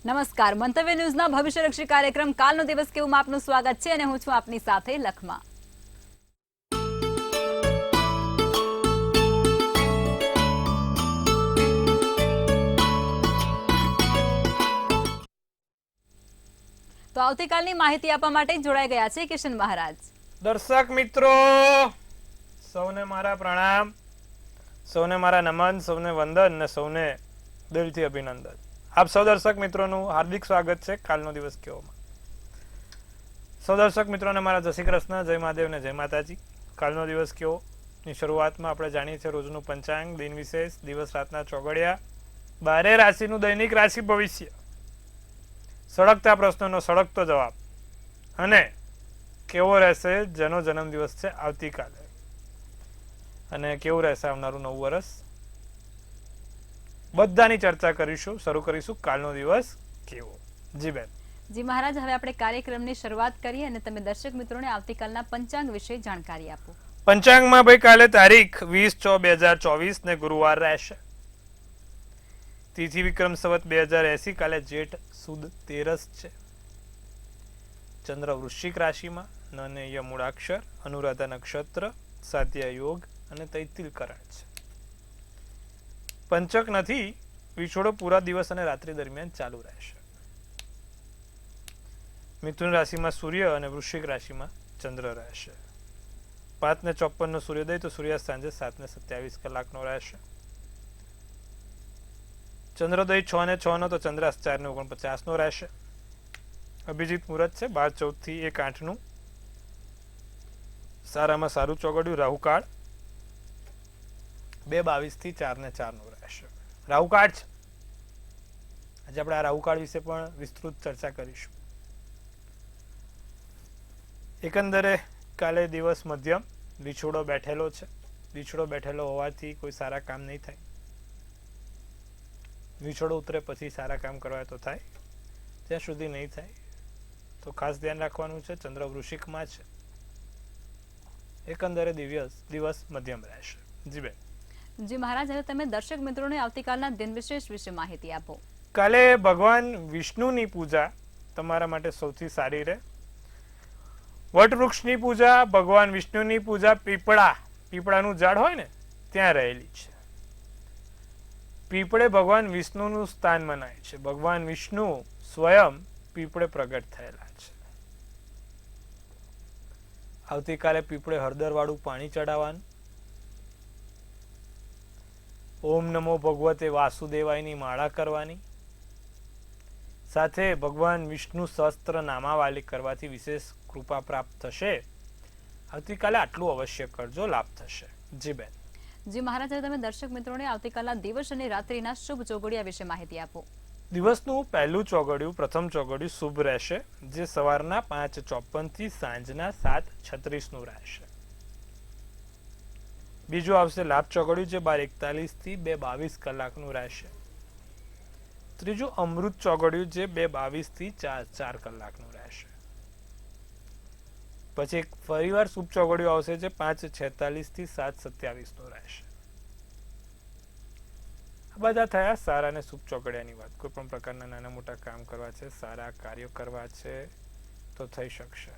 નમસ્કાર, મંતવ્ય ન્યૂઝના ભવિષ્યલક્ષી કાર્યક્રમ કાલનો દિવસ કેવું આપનું સ્વાગત છે અને હું છું આપની સાથે લખમા. તો આવતીકાલની માહિતી આપવા માટે જોડાઈ ગયા છે કિશન મહારાજ. દર્શક મિત્રો સૌને મારા પ્રણામ, સૌને મારા નમન, સૌને વંદન અને સૌને દિલથી અભિનંદન. આપ સૌ દર્શક મિત્રોનું હાર્દિક સ્વાગત છે કાલનો દિવસ કેવોમાં. સૌ દર્શક મિત્રોને મારા જય શ્રી કૃષ્ણ, જય મહાદેવ ને જય માતાજી. કાલનો દિવસ કેવો ની શરૂઆતમાં આપણે જાણીએ છીએ રોજનું પંચાંગ, દિન વિશેષ, દિવસ રાતના ચોગડિયા, 12 રાશિનું દૈનિક રાશિ ભવિષ્ય, સળગતા પ્રશ્નોનો સળગતો જવાબ અને કેવો રહેશે જેનો જન્મદિવસ છે આવતીકાલે અને કેવું રહેશે આવનારું નવું વર્ષ, બધાની ચર્ચા કરીશું. શરૂ કરીશું કાલનો દિવસ કેવો. જી બેન. જી મહારાજ, હવે આપણે કાર્યક્રમની શરૂઆત કરીએ અને તમે દર્શક મિત્રોને આવતીકાલના પંચાંગ વિશે જાણકારી આપો. પંચાંગમાં ભાઈ કાલે તારીખ 20/6/2024 ને ગુરુવાર રહેશે. તિથિ વિક્રમ સંવત 2080, કાલે જેઠ સુદ 13 છે. ચંદ્ર વૃશ્ચિક રાશિમાં, નનેય મૂળાક્ષર, અનુરાધા નક્ષત્ર, સાધ્ય યોગ અને તૈતિલ કરણ છે. પંચક નથી, વિછોડો પૂરા દિવસ અને રાત્રિ દરમિયાન ચાલુ રહેશે. મિથુન રાશિમાં સૂર્ય અને વૃશ્ચિક રાશિમાં ચંદ્ર રહેશે. 5:54 નો સૂર્યોદય તો સૂર્યાસ્ત સાંજે 7:27 કલાકનો રહેશે. ચંદ્રોદય 6:06 નો તો ચંદ્રાસ્ત 4:49 નો રહેશે. અભિજીત મુહૂર્ત છે 12:14 થી 1:08 નું. સારામાં સારું ચોગડિયું રાહુકાળ 2:22 થી 4:04 નું રહેશે. રાહુકાળ છે. આજે આપણે આ રાહુકાળ વિશે પણ વિસ્તૃત ચર્ચા કરીશું. એકંદરે કાલે દિવસ મધ્યમ, વિછોડો બેઠેલો છે. વિછોડો બેઠેલો હોવાથી કોઈ સારા કામ નહીં થાય. વિછોડો ઉતરે પછી સારા કામ કરવા તો થાય, ત્યાં સુધી નહીં થાય તો ખાસ ધ્યાન રાખવાનું છે. ચંદ્ર વૃશ્ચિકમાં છે. એકંદરે દિવસ મધ્યમ રહેશે. જી બેન. જી મહારાજ, હવે તમે દર્શક મિત્રોને આવતીકાલના દિન વિશેષ વિશે માહિતી આપો. કાલે ભગવાન વિષ્ણુની પૂજા તમારા માટે સૌથી સારી રહે. વટવૃક્ષની પૂજા, ભગવાન વિષ્ણુની પૂજા પીપળાનું ઝાડ હોય ને ત્યાં રહેલી છે. પીપળે ભગવાન વિષ્ણુનું સ્થાન મનાય છે. ભગવાન વિષ્ણુ સ્વયં પીપળે પ્રગટ થયેલા છે. આવતીકાલે પીપળે હળદર વાળું પાણી ચડાવવાનું. ઓમ નમો ભગવતે વાસુદેવાયની માળા કરવાની. સાથે ભગવાન વિષ્ણુ સહસ્ત્ર નામાવાલી કરવાથી વિશેષ કૃપા પ્રાપ્ત થશે. આવતીકાલે આટલું અવશ્ય કરજો, લાભ થશે. જી બેન. જી મહારાજ, હવે તમે દર્શક મિત્રોને આવતીકાલના દિવસ અને રાત્રિના શુભ ચોગડિયા વિશે માહિતી આપો. દિવસનું પહેલું ચોગડિયું, પ્રથમ ચોગડિયું શુભ રહેશે, જે સવારના 5:54 થી સાંજના 7:36 નું રહેશે. બીજું આવશે લાભ ચોગડિયું, જે 12:41 થી 2:22 કલાકનું રહેશે. ત્રીજું અમૃત ચોગડિયું, જે 2:22 થી 4 કલાકનું રહેશે. પછી ફરીવાર શુભ ચોગડિયું આવશે, જે 5:46 થી 7:27 નું રહેશે. આ બધા થયા સારા અને શુભ ચોગડિયાની વાત. કોઈ પણ પ્રકારના નાના મોટા કામ કરવા છે, સારા કાર્યો કરવા છે તો થઈ શકશે.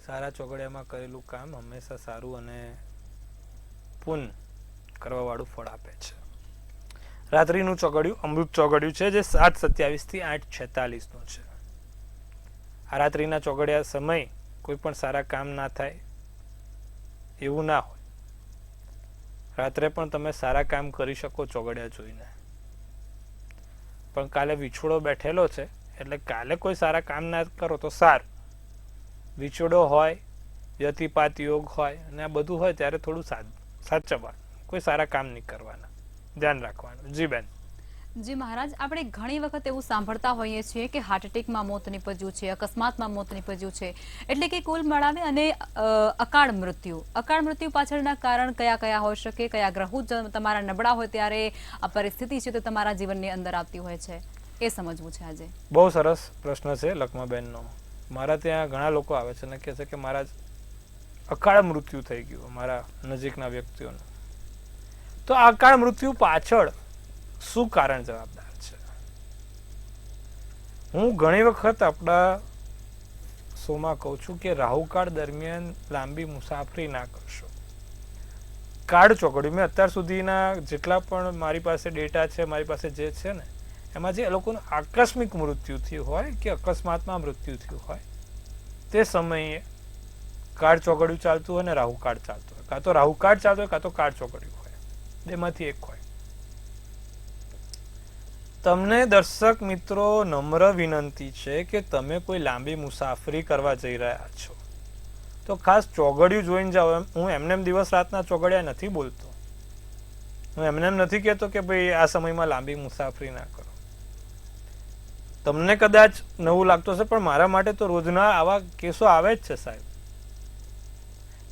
સારા ચોગડિયામાં કરેલું કામ હંમેશા સારું અને પૂર્ણ કરવા વાળું ફળ આપે છે. રાત્રિનું ચોગડિયું અમૃત ચોગડિયું છે, જે 7:27 થી 8:46 નું છે. આ રાત્રિના ચોગડિયા સમય કોઈ પણ સારા કામ ના થાય એવું ના હોય. રાત્રે પણ તમે સારા કામ કરી શકો ચોગડિયા જોઈને. પણ કાલે વિછોડો બેઠેલો છે એટલે કાલે કોઈ સારા કામ ના કરો તો સારું. વિછોડો હોય, યતિપાત યોગ હોય અને આ બધું હોય ત્યારે થોડું સાચવવાનું. કોઈ સારા કામ નહીં કરવાના, ધ્યાન રાખવાનું. જી બેન. જી મહારાજ, આપણે ઘણી વખત એવું સાંભળતા હોઈએ છીએ કે હાર્ટ એટેકમાં મોત નીપજ્યું છે, અકસ્માતમાં મોત નીપજ્યું છે, એટલે કે કુલ મળાવે અને અકાળ મૃત્યુ પાછળના કારણ કયા કયા હોઈ શકે, કયા ગ્રહો તમારા નબળા હોય ત્યારે આ પરિસ્થિતિ છે તો તમારા જીવનની અંદર આવતી હોય છે, એ સમજવું છે આજે. બહુ સરસ પ્રશ્ન છે લક્ષ્માબેનનો. મારા ત્યાં ઘણા લોકો આવે છે અને કહે છે કે મારા અકાળ મૃત્યુ થઈ ગયું મારા નજીકના વ્યક્તિઓનું. તો અકાળ મૃત્યુ પાછળ શું કારણ જવાબદાર છે? હું ઘણી વખત આપણા શોમાં કહું છું કે રાહુકાળ દરમિયાન લાંબી મુસાફરી ના કરશો. કાળ ચોકડી મેં અત્યાર સુધીના જેટલા પણ મારી પાસે ડેટા છે, મારી પાસે જે છે ને, એમાં જે એ લોકોનું આકસ્મિક મૃત્યુ થયું હોય કે અકસ્માતમાં મૃત્યુ થયું હોય તે સમયે કાળ ચોગડિયું ચાલતું હોય ને રાહુકાળ ચાલતું હોય. કાં તો રાહુકાળ ચાલતું હોય કાં તો કાળ ચોગડિયું હોય, બેમાંથી એક હોય. તમને દર્શક મિત્રો નમ્ર વિનંતી છે કે તમે કોઈ લાંબી મુસાફરી કરવા જઈ રહ્યા છો તો ખાસ ચોગડિયું જોઈને જાઓ. હું એમનેમ દિવસ રાતના ચોગડિયા નથી બોલતો. હું એમનેમ નથી કહેતો કે ભાઈ આ સમયમાં લાંબી મુસાફરી ના કરો. તમને કદાચ નવું લાગતું હશે પણ મારા માટે તો રોજના આવા કેસો આવે જ છે સાહેબ.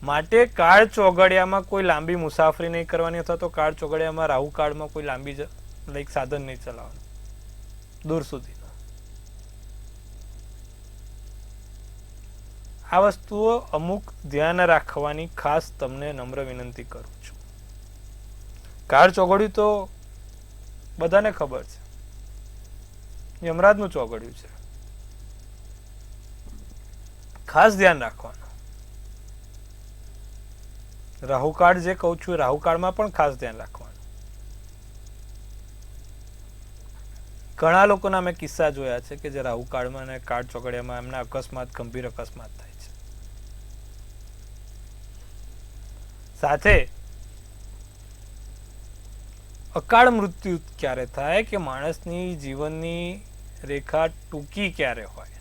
માટે કાળ ચોગડિયામાં કોઈ લાંબી મુસાફરી નહીં કરવાની, અથવા તો કાળ ચોગડિયામાં રાહુ કાળમાં કોઈ લાંબી લાઈક સાધન નહીં ચલાવવાનું દૂર સુધીનું. આ વસ્તુઓ અમુક ધ્યાન રાખવાની ખાસ તમને નમ્ર વિનંતી કરું છું. કાળ ચોગડિયું તો બધાને ખબર છે, યમરાજનું ચોગડિયું છે. ખાસ ધ્યાન રાખવાનું. રાહુકાળ જે કહું છું રાહુકાળમાં પણ ખાસ ધ્યાન રાખવાનું. ઘણા લોકોના મેં કિસ્સા જોયા છે કે જે રાહુકાળમાં અને કાળ ચોગડિયામાં એમના અકસ્માત, ગંભીર અકસ્માત થાય છે. સાથે અકાળ મૃત્યુ ક્યારે થાય કે માણસની જીવનની રેખા ટૂંકી ક્યારે હોય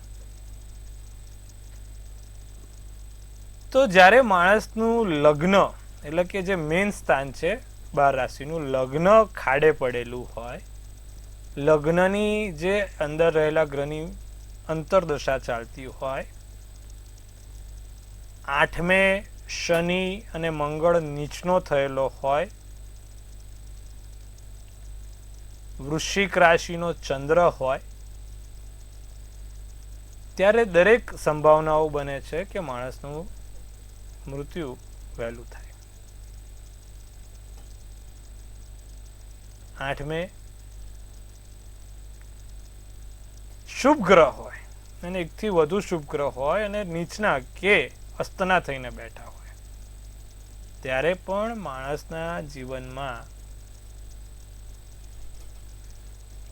તો જ્યારે માણસનું લગ્ન એટલે કે જે મેન સ્થાન છે 12 રાશિનું લગ્ન ખાડે પડેલું હોય, લગ્નની જે અંદર રહેલા ગ્રહની અંતરદશા ચાલતી હોય, 8મે શનિ અને મંગળ નીચનો થયેલો હોય, વૃશ્ચિક રાશિનો ચંદ્ર હોય, ત્યારે દરેક સંભાવનાઓ બને છે કે માણસનું મૃત્યુ વહેલું થાય. 8મે શુભ ગ્રહ હોય અને એકથી વધુ શુભ ગ્રહ હોય અને નીચના કે અસ્તના થઈને બેઠા હોય ત્યારે પણ માણસના જીવનમાં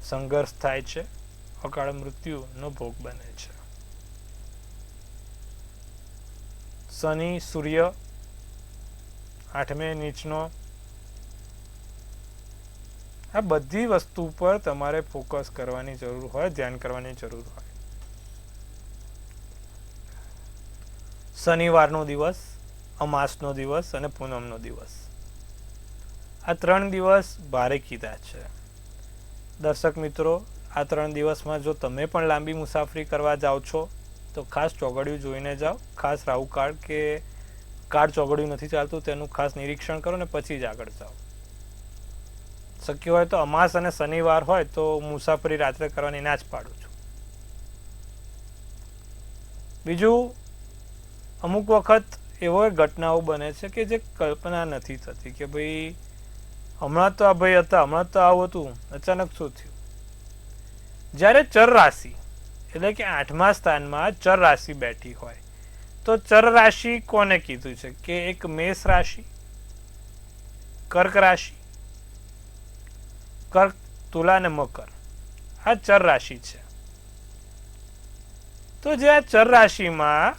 સંઘર્ષ થાય છે, અકાળ મૃત્યુનો ભોગ બને છે. શનિ, સૂર્ય 8મે નીચનો, આ બધી વસ્તુ પર તમારે ફોકસ કરવાની જરૂર હોય, ધ્યાન કરવાની જરૂર હોય. શનિવારનો દિવસ, અમાસનો દિવસ અને પૂનમનો દિવસ, આ 3 દિવસ ભારે કીધા છે. દર્શક મિત્રો, આ 3 દિવસમાં જો તમે પણ લાંબી મુસાફરી કરવા જાઓ છો તો ખાસ ચોગડિયું જોઈને જાઓ. ખાસ રાહુકાળ કે કાળ ચોગડિયું નથી ચાલતું તેનું ખાસ નિરીક્ષણ કરો ને પછી જ આગળ જાઓ. શક્ય હોય તો અમાસ અને શનિવાર હોય તો મુસાફરી રાત્રે કરવાની ના જ પાડું છું. બીજું, અમુક વખત એવો ઘટનાઓ બને છે કે જે કલ્પના નથી થતી કે ભાઈ હમણાં તો આ ભાઈ હતા, હમણાં તો આવું હતું, અચાનક શું થયું. જ્યારે ચર રાશિ એટલે કે 8મા સ્થાનમાં ચર રાશિ બેઠી હોય તો ચર રાશિ કોને કીધું છે કે એક મેષ રાશિ, કર્ક રાશિ, કર્ક, તુલા અને મકર, આ ચર રાશિ છે. તો જે આ ચર રાશિમાં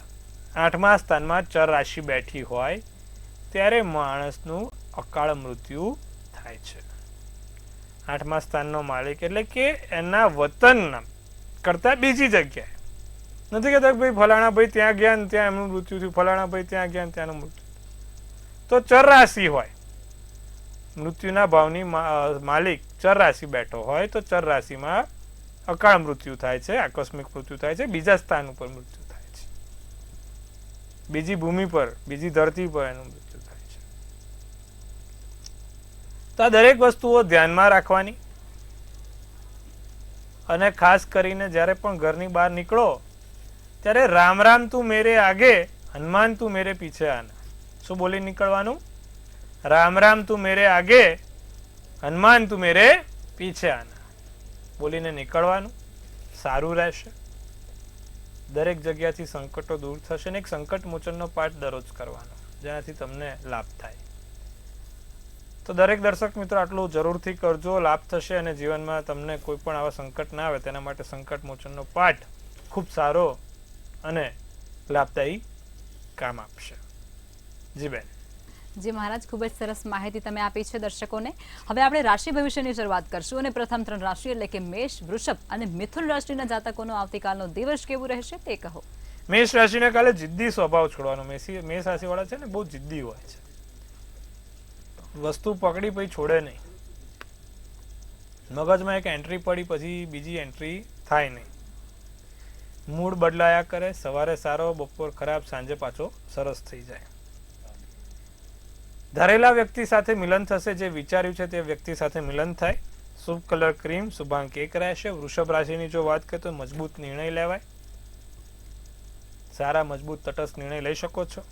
8મા સ્થાનમાં ચર રાશિ બેઠી હોય ત્યારે માણસનું અકાળ મૃત્યુ થાય છે. 8મા સ્થાનનો માલિક એટલે કે એના વતન કરતા બીજી જગ્યાએ, નથી કહેતા ભાઈ ફલાણા ભાઈ ત્યાં ગયા ને ત્યાં એમનું મૃત્યુ થયું, ફલાણા ભાઈ ત્યાં ગયા ને ત્યાંનું મૃત્યુ. તો ચર રાશિ હોય, મૃત્યુના ભાવની માલિક ચર રાશિ બેઠો હોય તો ચર રાશિમાં અકાળ મૃત્યુ થાય છે, આકસ્મિક મૃત્યુ થાય છે, બીજા સ્થાન ઉપર મૃત્યુ થાય છે, બીજી ભૂમિ પર, બીજી ધરતી પર એનું મૃત્યુ થાય છે. તો આ દરેક વસ્તુઓ ધ્યાનમાં રાખવાની. અને ખાસ કરીને જ્યારે પણ ઘરની બહાર નીકળો ત્યારે રામ રામ તું મેરે આગે, હનુમાન તું મેરે પીછે આના. શું બોલી નીકળવાનું? રામ રામ તું મેરે આગે, હનુમાન તું મેરે પીછે આના બોલીને નીકળવાનું. સારું રહેશે. દરેક જગ્યાથી સંકટો દૂર થશે અને એક સંકટ મોચનનો પાઠ દરરોજ કરવાનો, જેનાથી તમને લાભ થાય. તો દરેક દર્શક મિત્રો આટલું જરૂરથી કરજો, લાભ થશે અને જીવનમાં તમને કોઈ પણ આવા સંકટ ના આવે તેના માટે સંકટ મોચનનો પાઠ ખૂબ સારો અને લાભદાયી કામ આપશે. જી બેન. જી મહારાજ, ખૂબ જ સરસ માહિતી તમે આપી છે દર્શકોને. હવે આપણે રાશિ ભવિષ્યની શરૂઆત કરશું અને પ્રથમ 3 રાશિ એટલે કે મેષ, વૃષભ અને મિથુન રાશિના જાતકોનો આવતીકાલનો દિવસ કેવું રહેશે તે કહો. મેષ રાશિને કાલે જિદ્દી સ્વભાવ છોડવાનો. મેષ રાશિવાળા છે ને બહુ જિદ્દી હોય છે, વસ્તુ પકડી પછી છોડે નહીં. મગજમાં એક એન્ટ્રી પડી પછી બીજી એન્ટ્રી થાય નહીં. મૂડ બદલાયા કરે, સવારે સારો, બપોર ખરાબ, સાંજે પાછો સરસ થઈ જાય. ધારેલા વ્યક્તિ સાથે મિલન થશે, જે વિચાર્યું છે તે વ્યક્તિ સાથે મિલન થાય. શુભ કલર ક્રીમ, શુભાંક 1 રહેશે. વૃષભ રાશિની જો વાત કરીએ તો મજબૂત નિર્ણય લેવાય. સારા મજબૂત તટસ્થ નિર્ણય લઈ શકો છો.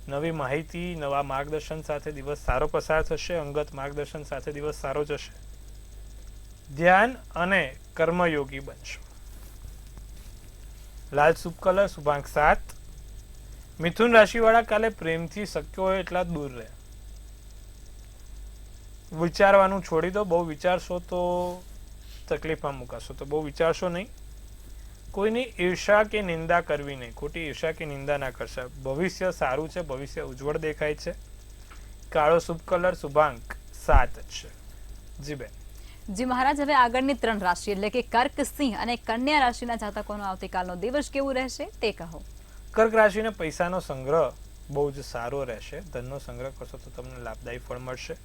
નવી માહિતી, નવા માર્ગદર્શન સાથે દિવસ સારો પસાર થશે. અંગત માર્ગદર્શન સાથે દિવસ સારો જશે. ધ્યાન અને કર્મયોગી બનશો. લાલ શુભ કલર, શુભાંક 7. મિથુન રાશિવાળા કાલે પ્રેમથી શક્ય હોય એટલા દૂર રહે. વિચારવાનું છોડી દો. બહુ વિચારશો તો તકલીફમાં મુકાશો, તો બહુ વિચારશો નહીં. કોઈની ઈર્ષા કે નિંદા કરવી નહીં. ખોટી ઈર્ષા કે નિંદા ના કરશે. ભવિષ્ય સારું છે, ભવિષ્ય ઉજ્જવળ દેખાય છે. કાળો શુભ કલર, શુભાંક 7 છે. જી બેન. જી મહારાજ, હવે આગળની 3 રાશિ એટલે કે કર્ક, સિંહ અને કન્યા રાશિના જાતકોનો આવતીકાલનો દિવસ કેવું રહેશે તે કહો. કર્ક રાશિને પૈસાનો સંગ્રહ બહુ જ સારો રહેશે. ધનનો સંગ્રહ કરશો તો તમને લાભદાયી ફળ મળશે.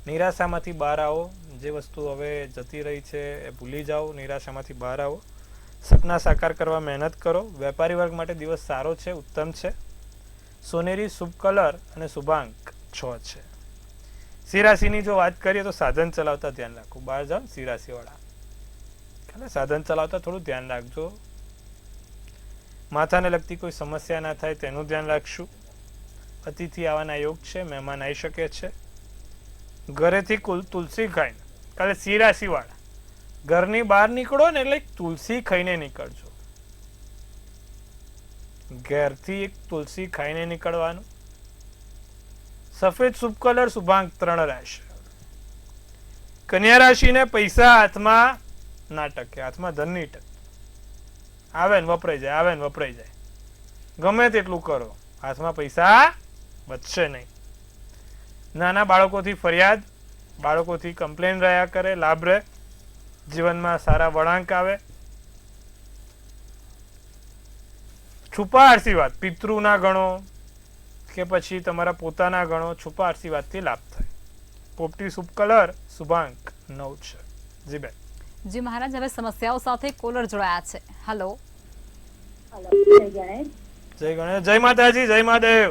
નિરાશામાંથી બહાર આવો. જે વસ્તુ હવે જતી રહી છે એ ભૂલી જાઓ. નિરાશામાંથી બહાર આવો. સપના સાકાર કરવા મહેનત કરો. વેપારી વર્ગ માટે દિવસ સારો છે, ઉત્તમ છે. સોનેરી શુભ કલર અને શુભાંક 6 છે. સિંહ રાશિની જો વાત કરીએ તો સાધન ચલાવતા ધ્યાન રાખો. બહાર જાઓ સિંહ રાશિવાળા, એટલે સાધન ચલાવતા થોડું ધ્યાન રાખજો. માથાને લગતી કોઈ સમસ્યા ના થાય તેનું ધ્યાન રાખશું. અતિથિ આવવાના યોગ છે, મહેમાન આવી શકે છે. ઘરેથી તુલસી ખાઈને, કાલે સિંહ રાશિવાળા ઘરની બહાર નીકળો ને એટલે તુલસી ખાઈને નીકળજો. ઘેરથી એક તુલસી ખાઈને નીકળવાનું. સફેદ શુભ કલર, શુભાંક 3 રહેશે. કન્યા રાશિને પૈસા હાથમાં ના ટકે, હાથમાં ધન નહીં ટકે. આવે ને વપરાઈ જાય, આવે ને વપરાઈ જાય. ગમે તેટલું કરો, હાથમાં પૈસા બચશે નહીં. નાના બાળકોથી ફરિયાદ, બાળકોથી કમ્પ્લેન રહ્યા કરે, લાભ રહે. જીવનમાં સારા વળાંક આવે. છુપા આશીર્વાદ, પિતૃના ગણો કે પછી તમારા પોતાના ગણો, છુપા આશીર્વાદથી લાભ થાય. પોપટી શુભ કલર, શુભાંક 9 છે. જી બેન. જી મહારાજ, હવે સમસ્યાઓ સાથે કોલર જોડાયા છે. હેલો. જય ગણેશ, જય માતાજી, જય મહાદેવ.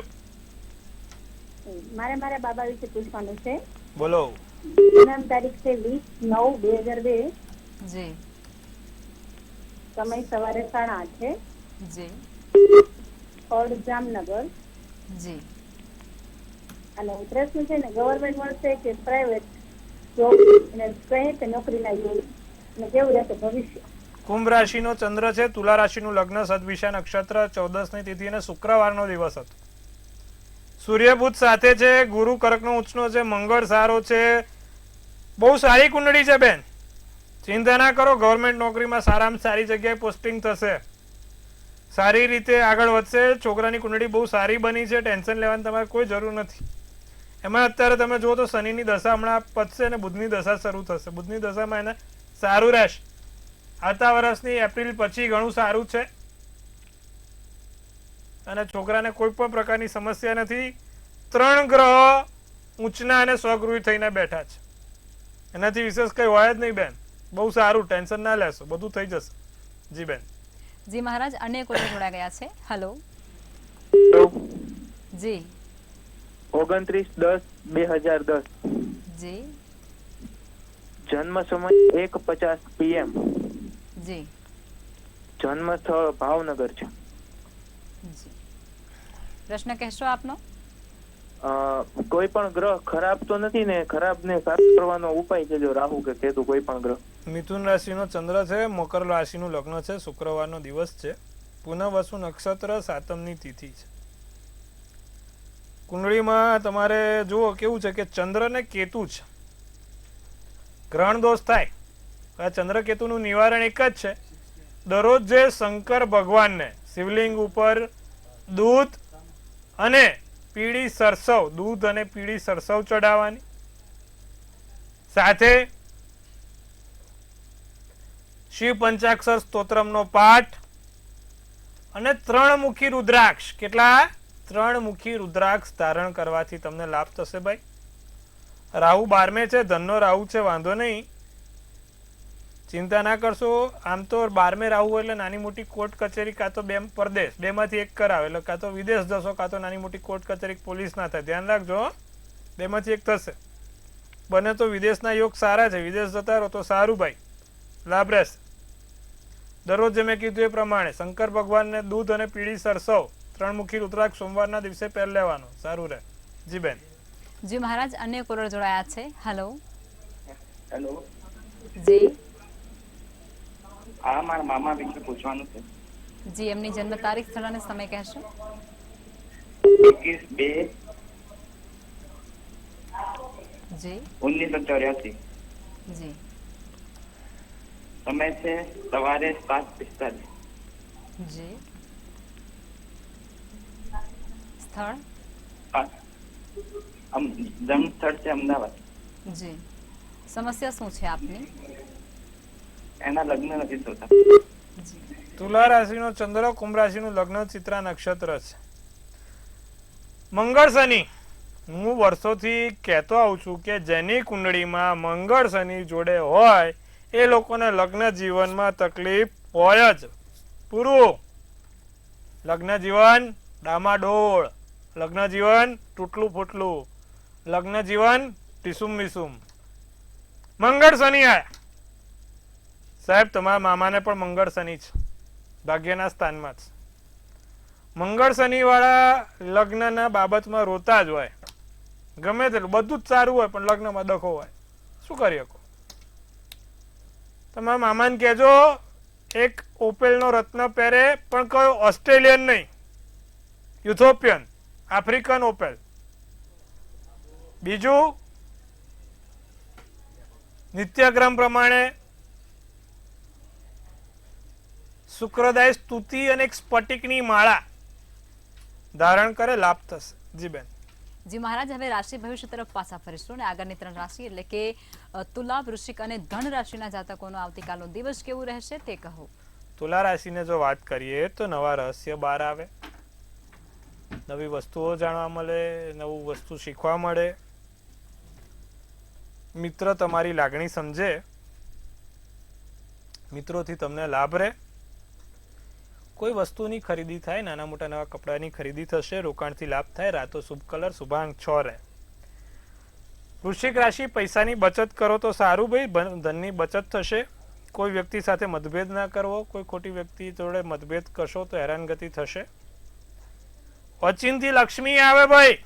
મારા બાબા વિશે પૂછવાનું છે. બોલો. જન્મ તારીખ છે 20/9/2002. જી. સમય સવારે 8:30 છે. જી. સ્થળ જામનગર. જી. અને પ્રશ્ન છે ને, ગવર્મેન્ટ મળશે કે પ્રાઇવેટ જોબ, અને કઈ તે નોકરીના યોગ અને કેવું રહેશે ભવિષ્ય. કુંભ રાશિનો ચંદ્ર છે. તુલા રાશિનું લગ્ન, સદવિષા નક્ષત્ર, 14ની તિથિ અને શુક્રવારનો દિવસ હતો. સૂર્ય બુધ સાથે છે. ગુરુ કર્કનો ઉંચનો છે. મંગળ સારો છે. બહુ સારી કુંડળી છે બેન. ચિંતા ના કરો. ગવર્મેન્ટ નોકરીમાં સારામાં સારી જગ્યાએ પોસ્ટિંગ થશે. સારી રીતે આગળ વધશે. છોકરાની કુંડળી બહુ સારી બની છે. ટેન્શન લેવાની તમારે કોઈ જરૂર નથી. એમાં અત્યારે તમે જુઓ તો શનિની દશા હમણાં પતશે અને બુધની દશા શરૂ થશે. બુધની દશામાં એને સારું રહેશે. આવતા વર્ષની એપ્રિલ પછી ઘણું સારું છે અને છોકરાને કોઈ પણ પ્રકારની સમસ્યા નથી. 3 ગ્રહ ઊંચના અને સ્વગૃહી થઈને બેઠા છે. એનાથી વિશેષ કઈ હોય જ નહીં બેન. બહુ સારું, ટેન્શન ના લેશો, બધું થઈ જશે. જી બેન. જી મહારાજ, અન્ય કોઈ જોડા ગયા છે. હેલો. જી. 29/10/2010. જી. જન્મ સમય 1:50 PM. જી. જન્મ સ્થળ ભાવનગર છે. જી. પ્રશ્ન કહેશો આપનો. કોઈ પણ ગ્રહ ખરાબ તો નથી ને? ખરાબ ને સારું કરવાનો ઉપાય છે જો રાહુ કે કેતુ કોઈ પણ ગ્રહ. મિથુન રાશિનો ચંદ્ર છે, મકર રાશિનું લગ્ન છે, શુક્રવારનો દિવસ છે, પુનઃવસુ નક્ષત્ર, સાતમની તિથિ છે. કુંડળીમાં તમારે જુઓ કેવું છે કે ચંદ્ર ને કેતુ છે, ગ્રહણ દોષ થાય. આ ચંદ્ર કેતુનું નિવારણ એક જ છે, દરરોજ જે શંકર ભગવાનને શિવલિંગ ઉપર દૂધ અને પીળી સરસવ ચડાવવાની, સાથે શિવ પંચાક્ષર સ્તોત્રમનો પાઠ અને 3 મુખી રુદ્રાક્ષ. કેટલા? 3 મુખી રુદ્રાક્ષ ધારણ કરવાથી તમને લાભ થશે ભાઈ. રાહુ 12મે છે, ધનનો રાહુ છે, વાંધો નહીં, ચિંતા ના કરશો. આમ તો 12મે રાહુ એટલે નાની મોટી કોર્ટ કચેરી કાં તો પરદેશ, બેમાંથી એક કરાવે, એટલે કાં તો વિદેશ જશો કાં તો નાની મોટી કોર્ટ કચેરી પોલીસ ના થાય. ધ્યાન રાખજો, બેમાંથી એક થશે. બને તો વિદેશના યોગ સારા છે, વિદેશ જતા રહો તો સારું ભાઈ, લાભ રહેશે. દરરોજ જે મેં કીધું એ પ્રમાણે શંકર ભગવાનને દૂધ અને પીળી સરસવ 3 મુખી રુદ્રાક્ષ સોમવારના દિવસે પહેરી લેવાનો, સારું રહે. જી બેન. જી મહારાજ, અન્ય કોલર જોડાયા છે. હેલો. હેલો. જી હા, મારા મામા વિશે પૂછવાનું છે. જી, એમની જન્મ તારીખ, સ્થળ અને સમય કહેશો? 21/2/1984. જી જી. સમય છે સવારે 7:45. જી. સ્થળ? જન્મ સ્થળ છે અમદાવાદ. જી. સમસ્યા શું છે આપની? એના લગ્ન નથી થતા. જી. તુલા રાશિનો ચંદ્ર, કુંભ રાશિનું લગ્ન, ચિત્રા નક્ષત્ર છે. મંગળ શનિ, હું વર્ષોથી કહેતો આવું છું કે જેની કુંડળીમાં મંગળ શનિ જોડે હોય એ લોકોને લગ્ન જીવનમાં તકલીફ હોય જ. પૂરું. લગ્ન જીવન ડામાડોળ, લગ્ન જીવન તૂટલું ફૂટલું, લગ્ન જીવન ટીસુમ મિસુમ. મંગળ શનિ આયા સાહેબ, તમારા મામાને પણ મંગળ શનિ છે, ભાગ્યના સ્થાનમાં છે. મંગળ શનિ વાળા લગ્નના બાબતમાં રોતા જ હોય, ગમે તેટલું બધું જ સારું હોય પણ લગ્નમાં દખો હોય. શું કરી શકો? તમારા મામાને કહેજો એક ઓપેલનો રત્ન પહેરે, પણ કયો ઓસ્ટ્રેલિયન નહીં, યુથોપિયન, આફ્રિકન ઓપેલ. બીજું, નિત્યક્રમ પ્રમાણે શુક્રદાય સ્તુતિ અને એક સ્ફટિકની માળા ધારણ કરે, લાભ થશે. જી બેન. જી મહારાજ, હવે રાશિ ભવિષ્ય તરફ પાછા ફરીશું અને આગળની 3 રાશિ એટલે કે તુલા, વૃશ્ચિક અને ધન રાશિના જાતકોનો આવતીકાલનો દિવસ કેવું રહેશે તે કહો. તુલા રાશિને જો વાત કરીએ તો નવા રહસ્ય બહાર આવે, નવી વસ્તુઓ જાણવા મળે, નવું વસ્તુ શીખવા મળે, મિત્ર તમારી લાગણી સમજે, મિત્રોથી તમને લાભ રહે, કોઈ વસ્તુની ખરીદી થાય, નાના મોટા નવા કપડાની ખરીદી થશે, રોકાણથી લાભ થાય, રાતો શુભ કલર, શુભાંક 6 રહે. વૃશ્ચિક રાશિ, પૈસાની બચત કરો તો સારું ભાઈ, ધનની બચત થશે. કોઈ વ્યક્તિ સાથે મતભેદ ના કરવો, કોઈ ખોટી વ્યક્તિ જોડે મતભેદ કરશો તો હેરાનગતિ થશે. ઓચિંતી લક્ષ્મી આવે ભાઈ,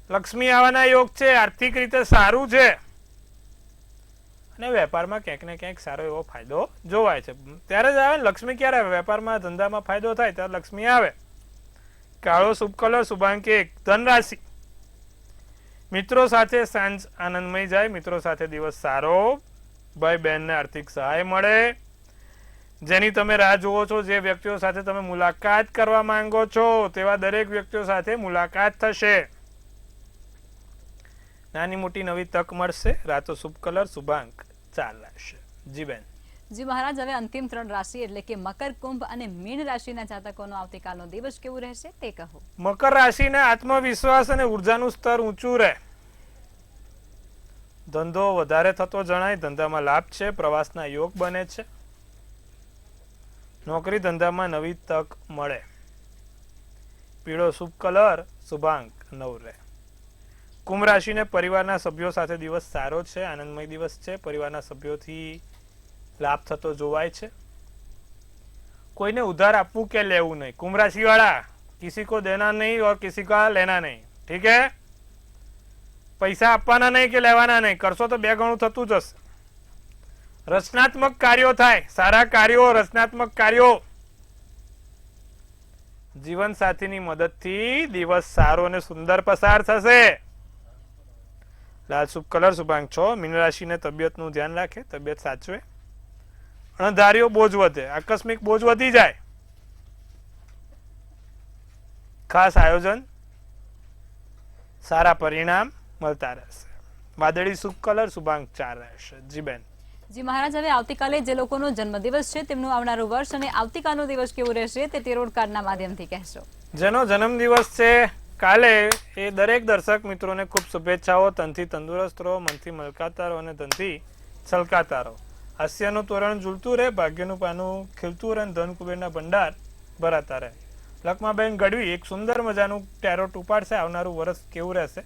લક્ષ્મી આવવાના યોગ છે, આર્થિક રીતે સારું છે અને વેપારમાં ક્યાંક ને ક્યાંક સારો એવો ફાયદો જોવાય છે. ત્યારે જ આવે ને લક્ષ્મી. ક્યારે આવે? વેપારમાં ધંધામાં ફાયદો થાય ત્યારે લક્ષ્મી આવે. કાળો શુભ કલર, શુભાંક 1. ધન રાશિ, મિત્રો સાથે સાંજ આનંદમય જાય, મિત્રો સાથે દિવસ સારો, ભાઈ બહેનને આર્થિક સહાય મળે, જેની તમે રાહ જુઓ છો, જે વ્યક્તિઓ સાથે તમે મુલાકાત કરવા માંગો છો તેવા દરેક વ્યક્તિઓ સાથે મુલાકાત થશે. નાની મોટી નવી તક મળશે, રાતો શુભ કલર, શુભાંક 4 રહેશે. જી બેન. જી મહારાજ, હવે અંતિમ 3 રાશિ એટલે કે મકર, કુંભ અને મીન રાશિના જાતકોનો આવતીકાલનો દિવસ કેવું રહેશે તે કહો. મકર રાશિને આત્મવિશ્વાસ અને ઉર્જાનું સ્તર ઊંચું રહે, ધંધો વધારે થતો જણાય, ધંધામાં લાભ છે, પ્રવાસના યોગ બને છે, નોકરી ધંધામાં નવી તક મળે, પીળો શુભ કલર, શુભાંક 9 રહે. કુંભ રાશિને પરિવારના સભ્યો સાથે દિવસ સારો છે, આનંદમય દિવસ છે, પરિવારના સભ્યોથી લાભ થતો જોવાય છે. કોઈને ઉધાર આપવું કે લેવું નહીં. કુંભ રાશિ વાળા, કિસી કો દેના નહીં और किसी का लेना नहीं, ठीक है? પૈસા આપવાના નહીં કે લેવાના નહીં, કરશો તો 2 ગણું થતું જશે. રચનાત્મક કાર્યો થાય, સારા કાર્યો, રચનાત્મક કાર્યો. જીવન સાથીની મદદથી દિવસ સારો અને સુંદર પસાર થશે. લાલ શુભ કલર શુભાંક 6. મીન રાશિને તબિયતનું ધ્યાન રાખે, તબિયત સાચવે. અણધાર્યો બોજ વધે, આકસ્મિક બોજ વધી જાય. ખાસ આયોજન, સારા પરિણામ મળતા રહેશે. વાદળી શુભ કલર શુભાંક 4 રહેશે. જી બેન. જી મહારાજ, હવે આવતીકાલે જે લોકોનો જન્મદિવસ છે તેમનું આવનારું વર્ષ અને આવતીકાલનો દિવસ કેવું રહેશે તે ટેરોટ કાર્ડના માધ્યમથી કહેશો. જેનો જન્મદિવસ છે કાલે એ દરેક દર્શક મિત્રોને ખૂબ શુભેચ્છાઓ. તનથી તંદુરસ્ત રહો, મનથી મલકાતા રહો અને ધનથી છલકાતા રહો. હાસ્યનું તોરણ ઝૂલતું રહે, ભાગ્યનું પાનું ખીલતું રહે અને ધન કુબેરના ભંડાર ભરાતા રહે. લક્ષ્માબેન ગઢવી એક સુંદર મજાનું ટેરોટ ઉપાડશે. આવનારું વર્ષ કેવું રહેશે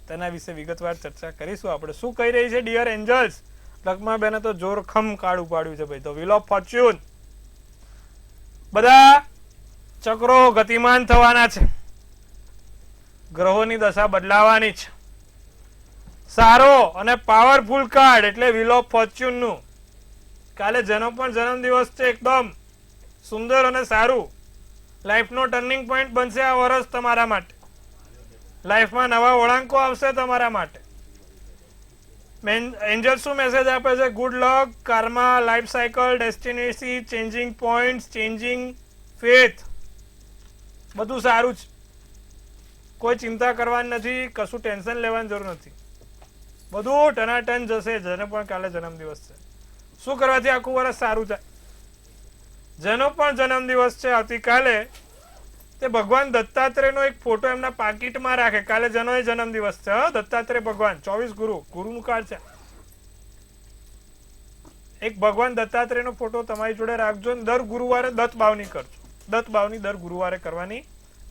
તેના વિશે વિગતવાર ચર્ચા કરીશું. આપણે શું કહી રહી છે ડિયર એન્જલ્સ? લક્ષ્માબેને તો જોરખમ કાર્ડ ઉપાડ્યું છે ભાઈ. તો વ્હીલ ઓફ ફોર્ચ્યુન, બધા ચક્રો ગતિમાન થવાના છે, ગ્રહોની દશા બદલાવાની છે. સારો અને પાવરફુલ કાર્ડ એટલે વ્હીલ ઓફ ફોર્ચ્યુન નું. કાલે જેનો પણ જન્મદિવસ છે એકદમ સુંદર અને સારું. લાઈફનો ટર્નિંગ પોઈન્ટ બનશે આ વર્ષ તમારા માટે. લાઈફમાં નવા વળાંકો આવશે તમારા માટે. એન્જલ શું મેસેજ આપે છે? Good luck, karma, life cycle, destiny, changing points, changing faith, બધું સારું છે. કોઈ ચિંતા કરવાની નથી, કશું ટેન્શન લેવાની જરૂર નથી. બધું ટનાટન જશે. જેને પણ કાલે જન્મદિવસ છે, શું કરવાથી આખું વર્ષ સારું થાય? જેનો પણ જન્મદિવસ છે આવતીકાલે તે ભગવાન દત્તાત્રેયનો એક ફોટો એમના પાકીટમાં રાખે. કાલે જેનો એ જન્મદિવસ છે, દત્તાત્રેય ભગવાન, 24 ગુરુનું કાર્ડ છે. એક ભગવાન દત્તાત્રેયનો ફોટો તમારી જોડે રાખજો. દર ગુરુવારે દત્ત બાવની કરજો. દત્ત બાવની દર ગુરુવારે કરવાની,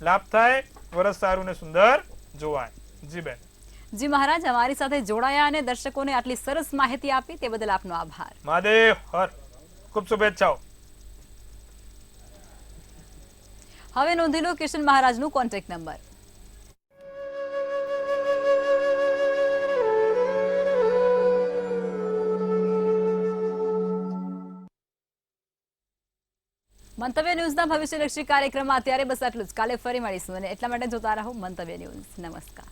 લાભ થાય, વર્ષ સારું ને સુંદર જોવાય. જી બેન. જી મહારાજ, અમારી સાથે જોડાયા અને દર્શકોને આટલી સરસ માહિતી આપી તે બદલ આપનો આભાર. મહાદેવ હર, ખૂબ શુભેચ્છાઓ. હવે નોંધી લો કિશન મહારાજનું કોન્ટેક્ટ નંબર. મંતવ્ય ન્યૂઝના ભવિષ્યલક્ષી કાર્યક્રમમાં અત્યારે બસ આટલું જ. કાલે ફરી મળીશું અને એટલા માટે જોતા રહો મંતવ્ય ન્યૂઝ. નમસ્કાર.